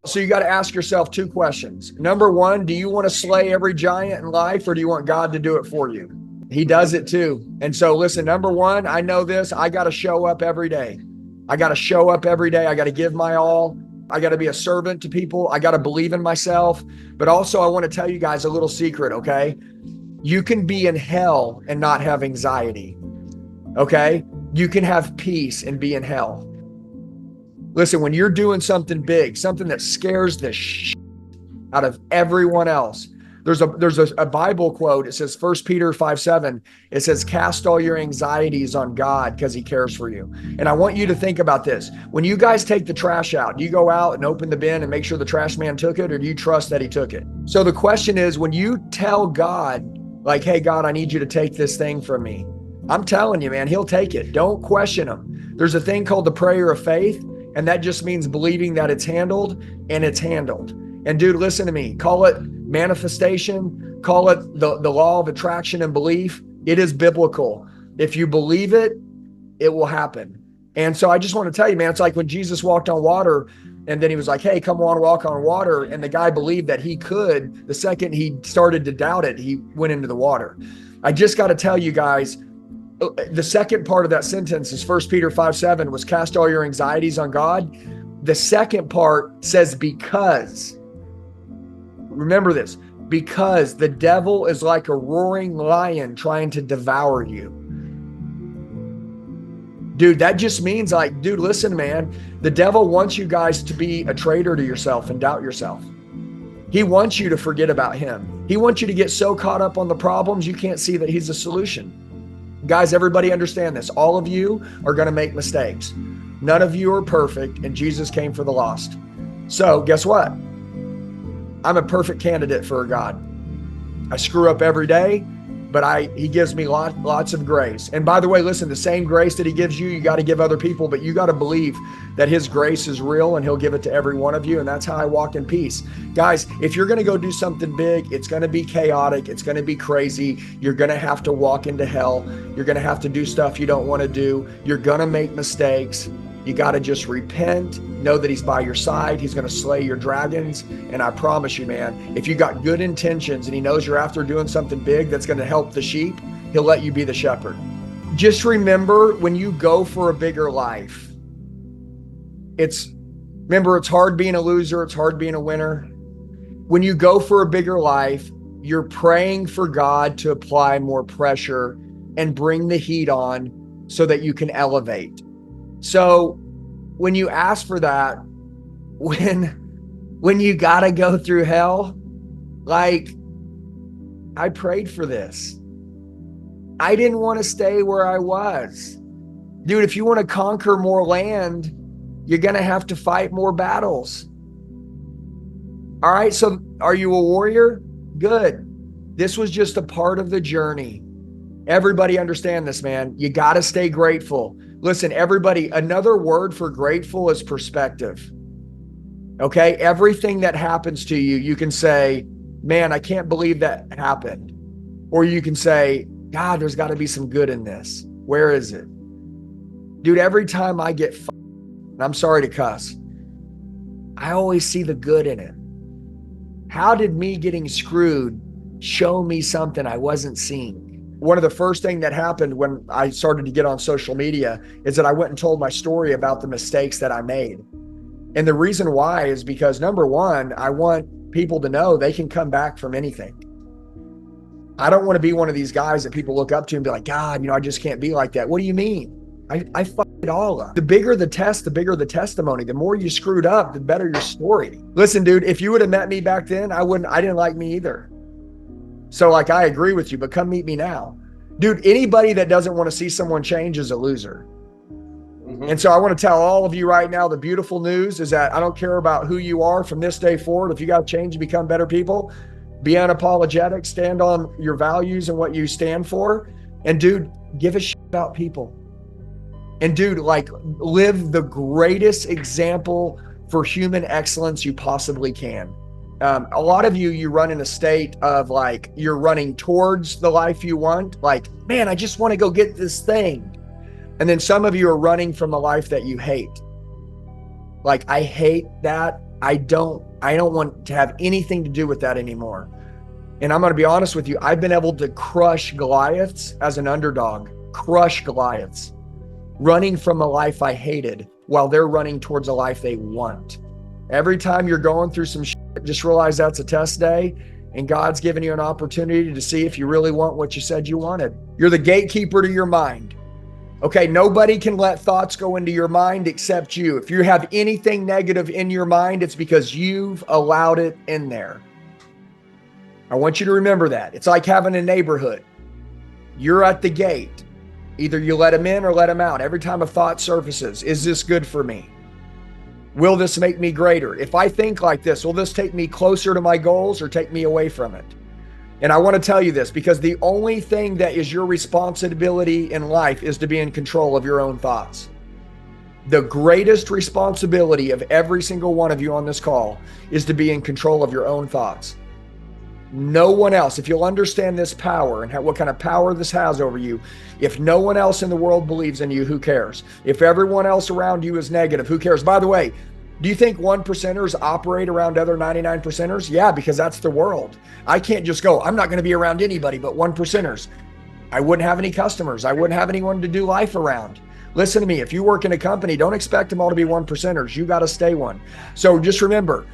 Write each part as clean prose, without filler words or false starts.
So you got to ask yourself two questions. Number one, do you want to slay every giant in life, or do you want God to do it for you? He does it too. And so listen, number one, I know this, I got to show up every day. I got to show up every day. I got to give my all. I got to be a servant to people. I got to believe in myself. But also I want to tell you guys a little secret, okay? You can be in hell and not have anxiety, okay? You can have peace and be in hell. Listen, when you're doing something big, something that scares the shit out of everyone else, there's a Bible quote. It says 1 Peter 5:7. It says, cast all your anxieties on God because he cares for you. And I want you to think about this. When you guys take the trash out, do you go out and open the bin and make sure the trash man took it, or do you trust that he took it? So the question is, when you tell God, like, hey, God, I need you to take this thing from me, I'm telling you, man, he'll take it. Don't question him. There's a thing called the prayer of faith. And that just means believing that it's handled, and it's handled. And dude, listen to me. Call it manifestation. Call it the law of attraction and belief. It is biblical. If you believe it, it will happen. And so I just want to tell you, man, it's like when Jesus walked on water, and then he was like, hey, come on, walk on water. And the guy believed that he could. The second he started to doubt it, he went into the water. I just got to tell you guys, the second part of that sentence is 1 Peter 5:7 was cast all your anxieties on God. The second part says because. Remember this, because the devil is like a roaring lion trying to devour you. Dude, that just means like, dude, listen, man, the devil wants you guys to be a traitor to yourself and doubt yourself. He wants you to forget about him. He wants you to get so caught up on the problems you can't see that he's a solution. Guys, everybody understand this. All of you are going to make mistakes. None of you are perfect, and Jesus came for the lost. So guess what? I'm a perfect candidate for a God. I screw up every day, but he gives me lots of grace. And by the way, listen, the same grace that he gives you, you got to give other people, but you got to believe that his grace is real and he'll give it to every one of you. And that's how I walk in peace. Guys, if you're going to go do something big, it's going to be chaotic. It's going to be crazy. You're going to have to walk into hell. You're going to have to do stuff you don't want to do. You're going to make mistakes. You got to just repent, know that he's by your side. He's going to slay your dragons. And I promise you, man, if you got good intentions and he knows you're after doing something big that's going to help the sheep, he'll let you be the shepherd. Just remember, when you go for a bigger life, it's hard being a loser. It's hard being a winner. When you go for a bigger life, you're praying for God to apply more pressure and bring the heat on so that you can elevate. So when you ask for that, when you got to go through hell, like, I prayed for this. I didn't want to stay where I was. Dude, if you want to conquer more land, you're going to have to fight more battles. All right. So are you a warrior? Good. This was just a part of the journey. Everybody understand this, man. You got to stay grateful. Listen, everybody, another word for grateful is perspective. Okay. Everything that happens to you, you can say, man, I can't believe that happened. Or you can say, God, there's got to be some good in this. Where is it? Dude, every time I get and I'm sorry to cuss, I always see the good in it. How did me getting screwed show me something I wasn't seeing? One of the first things that happened when I started to get on social media is that I went and told my story about the mistakes that I made. And the reason why is because, number one, I want people to know they can come back from anything. I don't want to be one of these guys that people look up to and be like, God, I just can't be like that. What do you mean? I fucked it all up. The bigger the test, the bigger the testimony. The more you screwed up, the better your story. Listen, dude, if you would have met me back then, I didn't like me either. So like, I agree with you, but come meet me now. Dude, anybody that doesn't want to see someone change is a loser. Mm-hmm. And so I want to tell all of you right now, the beautiful news is that I don't care about who you are from this day forward. If you got to change and become better people, be unapologetic, stand on your values and what you stand for. And dude, give a shit about people. And dude, like, live the greatest example for human excellence you possibly can. A lot of you run in a state of like, you're running towards the life you want. Like, man, I just want to go get this thing. And then some of you are running from the life that you hate. Like, I hate that. I don't want to have anything to do with that anymore. And I'm going to be honest with you. I've been able to crush Goliaths as an underdog, crush Goliaths, running from a life I hated while they're running towards a life they want. Every time you're going through some shit, just realize that's a test day, and God's giving you an opportunity to see if you really want what you said you wanted. You're the gatekeeper to your mind. Okay, nobody can let thoughts go into your mind except you. If you have anything negative in your mind, it's because you've allowed it in there. I want you to remember that. It's like having a neighborhood. You're at the gate. Either you let them in or let them out. Every time a thought surfaces, is this good for me? Will this make me greater? If I think like this, will this take me closer to my goals or take me away from it? And I want to tell you this because the only thing that is your responsibility in life is to be in control of your own thoughts. The greatest responsibility of every single one of you on this call is to be in control of your own thoughts. No one else. If you'll understand this power and what kind of power this has over you, if no one else in the world believes in you, who cares? If everyone else around you is negative, who cares? By the way, do you think 1%ers operate around other 99%ers? Yeah, because that's the world. I can't just go, I'm not going to be around anybody but 1%ers. I wouldn't have any customers. I wouldn't have anyone to do life around. Listen to me. If you work in a company, don't expect them all to be 1%ers. You got to stay one. So just remember,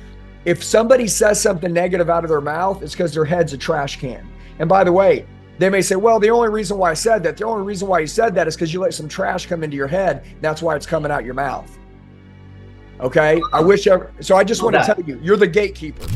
if somebody says something negative out of their mouth, it's because their head's a trash can. And by the way, they may say, well, the only reason why you said that is because you let some trash come into your head. That's why it's coming out your mouth. Okay. So I just want to tell you, you're the gatekeeper.